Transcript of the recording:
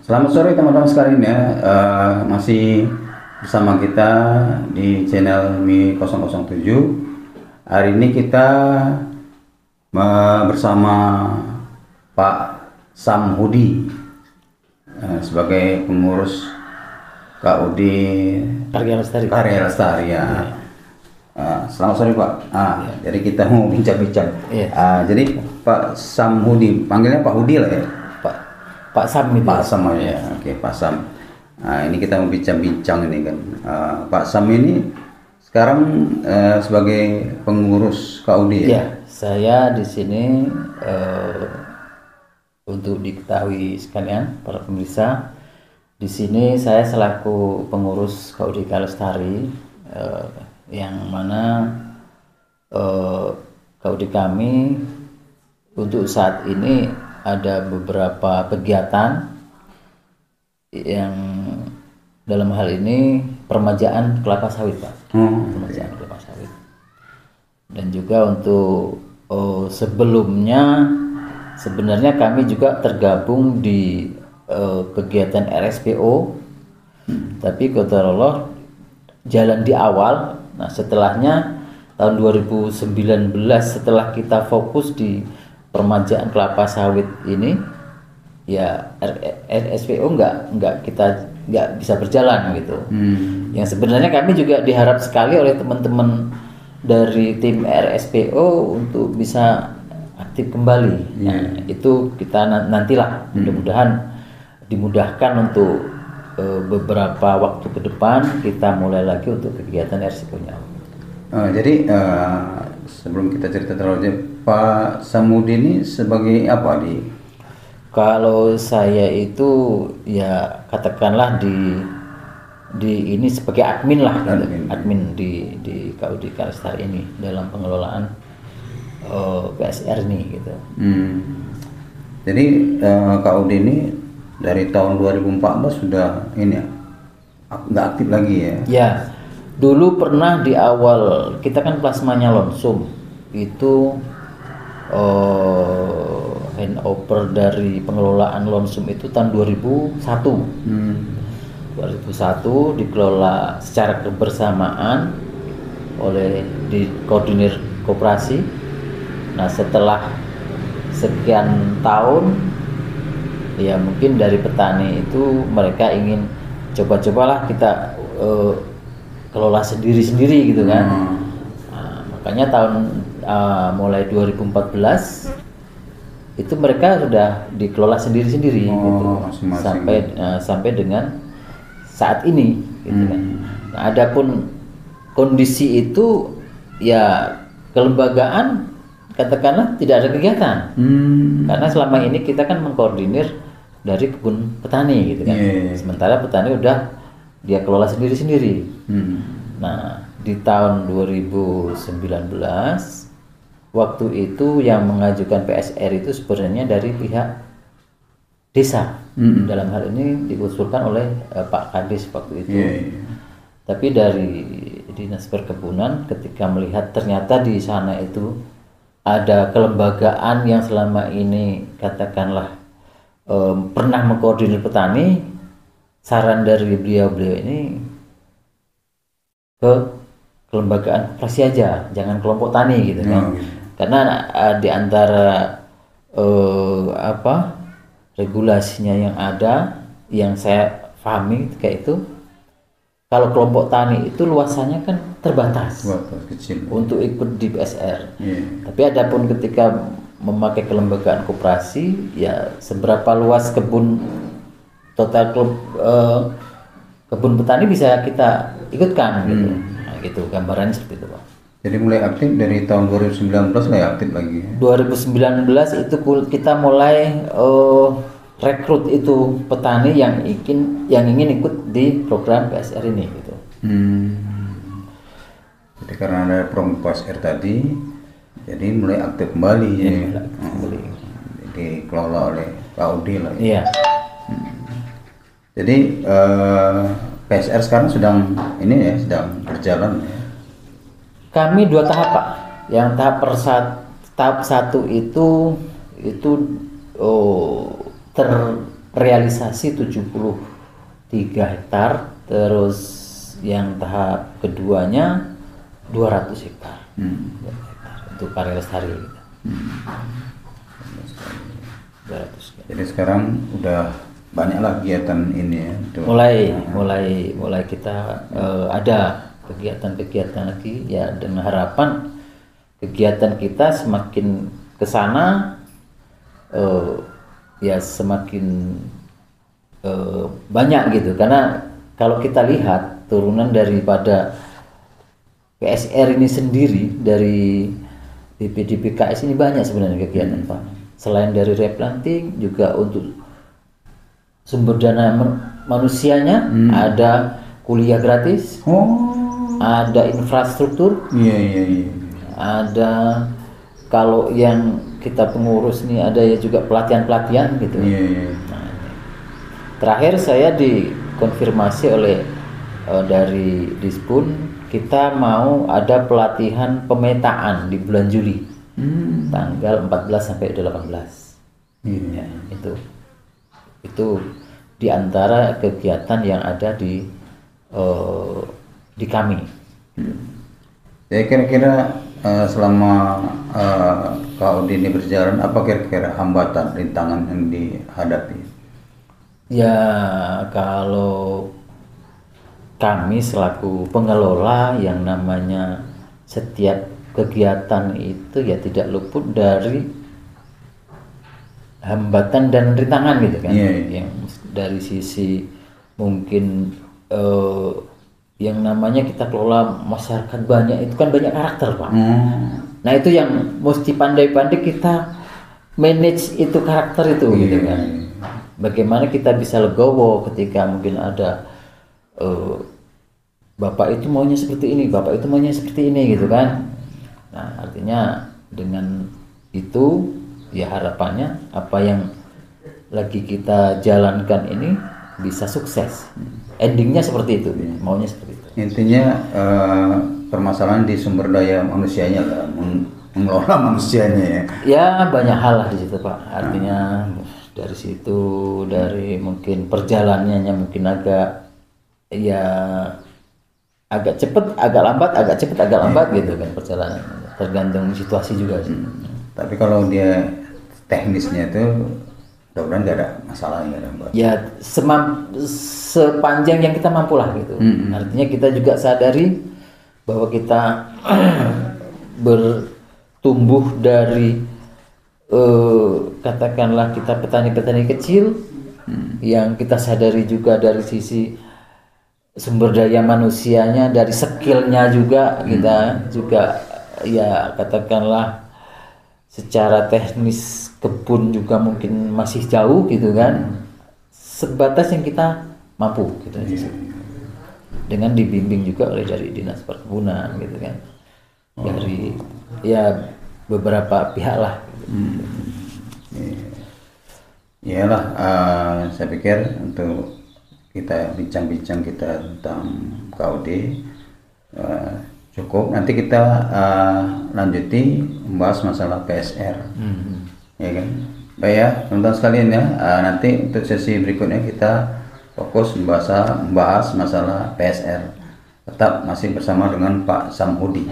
Selamat sore teman-teman sekalian ya. Masih bersama kita di channel Mi 007. Hari ini kita bersama Pak Sam Hudi sebagai pengurus KUD Karya Lestari ya. Selamat sore Pak. Jadi kita mau bincang-bincang. Jadi Pak Sam Hudi, panggilnya Pak Hudi lah ya. Pak Sam itu. Pak Sam ya. Oke, Pak Sam. Nah, ini kita mau bincang-bincang ini kan. Pak Sam ini sekarang sebagai pengurus KUD ya. Iya, saya di sini untuk diketahui sekalian para pemirsa, di sini saya selaku pengurus KUD Karya Lestari, yang mana KUD kami untuk saat ini ada beberapa kegiatan yang dalam hal ini permajaan kelapa sawit, Pak. Permajaan kelapa sawit. Dan juga untuk sebelumnya sebenarnya kami juga tergabung di kegiatan RSPO, tapi qadarullah Allah jalan di awal. Nah, setelahnya tahun 2019 setelah kita fokus di permajaan kelapa sawit ini, ya RSPO nggak bisa berjalan gitu. Yang sebenarnya kami juga diharap sekali oleh teman-teman dari tim RSPO untuk bisa aktif kembali. Nah, itu kita nantilah mudah-mudahan dimudahkan untuk beberapa waktu ke depan kita mulai lagi untuk kegiatan RSPO-nya. Jadi sebelum kita cerita terlalu jauh, Pak Samudi ini sebagai apa di? Kalau saya itu ya katakanlah di ini sebagai admin lah, admin di KUD Karya Lestari ini dalam pengelolaan PSR ini gitu. Jadi KUD ini dari tahun 2014 sudah ini ya, nggak aktif lagi ya? Ya, dulu pernah di awal kita kan plasmanya Lonsum itu handover dari pengelolaan Lonsum itu tahun 2001. 2001 dikelola secara kebersamaan oleh di koordinir koperasi. Nah, setelah sekian tahun ya mungkin dari petani itu mereka ingin coba-cobalah kita kelola sendiri-sendiri gitu kan. Nah, makanya mulai 2014 itu mereka sudah dikelola sendiri-sendiri gitu sampai dengan saat ini gitu kan. Nah, adapun kondisi itu ya kelembagaan katakanlah tidak ada kegiatan, karena selama ini kita kan mengkoordinir dari kebun petani gitu kan. Sementara petani udah dia kelola sendiri-sendiri. Nah, di tahun 2019 waktu itu yang mengajukan PSR itu sebenarnya dari pihak desa. Dalam hal ini diusulkan oleh Pak Kades waktu itu. Tapi dari Dinas Perkebunan ketika melihat ternyata di sana itu ada kelembagaan yang selama ini katakanlah pernah mengkoordinir petani, saran dari beliau ini ke kelembagaan koperasi aja, jangan kelompok tani gitu kan. Karena di antara regulasinya yang ada, yang saya pahami kayak itu, kalau kelompok tani itu luasannya kan terbatas, kecil untuk ikut di PSR. Tapi adapun ketika memakai kelembagaan koperasi, ya seberapa luas total kebun petani bisa kita ikutkan gitu. Nah, gitu gambarannya seperti itu, Pak. Jadi mulai aktif dari tahun 2019 lah aktif lagi. 2019 itu kita mulai rekrut itu petani yang ingin ikut di program PSR ini gitu. Jadi karena ada program PSR tadi, jadi mulai aktif kembali ya. Dikelola oleh KUD lah. Iya. Jadi PSR sekarang sedang berjalan ya. Kami 2 tahap, Pak. Yang tahap 1 itu realisasi 73 hektar, terus yang tahap keduanya 200 hektar. Untuk karya lestari gitu. 200 hektar. Jadi sekarang udah banyaklah kegiatan ini ya. Mulai kita ada kegiatan-kegiatan lagi ya, dengan harapan kegiatan kita semakin ke sana ya semakin banyak gitu, karena kalau kita lihat turunan daripada PSR ini sendiri, dari BPDPKS ini banyak sebenarnya kegiatan Pak. Selain dari replanting juga untuk sumber dana manusianya, ada kuliah gratis, ada infrastruktur, ada kalau yang kita pengurus nih ada ya juga pelatihan-pelatihan gitu. Nah, terakhir saya dikonfirmasi oleh dari Dispun, kita mau ada pelatihan pemetaan di bulan Juli, tanggal 14 sampai 18. Ya, itu diantara kegiatan yang ada di kami. Ya, kira-kira selama KUD ini berjalan, apa kira-kira hambatan, rintangan yang dihadapi? Ya, kalau kami selaku pengelola, yang namanya setiap kegiatan itu ya tidak luput dari hambatan dan rintangan gitu kan. Yang dari sisi mungkin yang namanya kita kelola masyarakat banyak, itu kan banyak karakter Pak. Nah itu yang mesti pandai-pandai kita manage itu karakter itu gitu kan. Bagaimana kita bisa legowo ketika mungkin ada bapak itu maunya seperti ini, bapak itu maunya seperti ini gitu kan. Nah artinya dengan itu ya harapannya apa yang lagi kita jalankan ini bisa sukses. Endingnya seperti itu, maunya seperti itu. Intinya permasalahan di sumber daya manusianya lah, mengelola manusianya ya. Ya banyak hal lah di situ Pak. Artinya dari situ, dari mungkin perjalanannya mungkin agak cepat, agak lambat, agak cepat, agak lambat gitu kan perjalanan. Tergantung situasi juga sih. Tapi kalau dia teknisnya itu mudah-mudahan nggak ada masalah ya, sepanjang yang kita mampu lah gitu. Artinya kita juga sadari bahwa kita bertumbuh dari katakanlah kita petani-petani kecil, yang kita sadari juga dari sisi sumber daya manusianya, dari skillnya juga kita juga ya katakanlah secara teknis kebun juga mungkin masih jauh gitu kan, sebatas yang kita mampu gitu aja. Dengan dibimbing juga oleh dari dinas perkebunan gitu kan, dari ya beberapa pihak lah gitu. Iyalah, saya pikir untuk kita bincang-bincang kita tentang KUD cukup. Nanti kita lanjuti membahas masalah PSR. Ya kan, baik ya teman-teman sekalian ya. Nanti untuk sesi berikutnya kita fokus membahas masalah PSR. Tetap masih bersama dengan Pak Samhudi.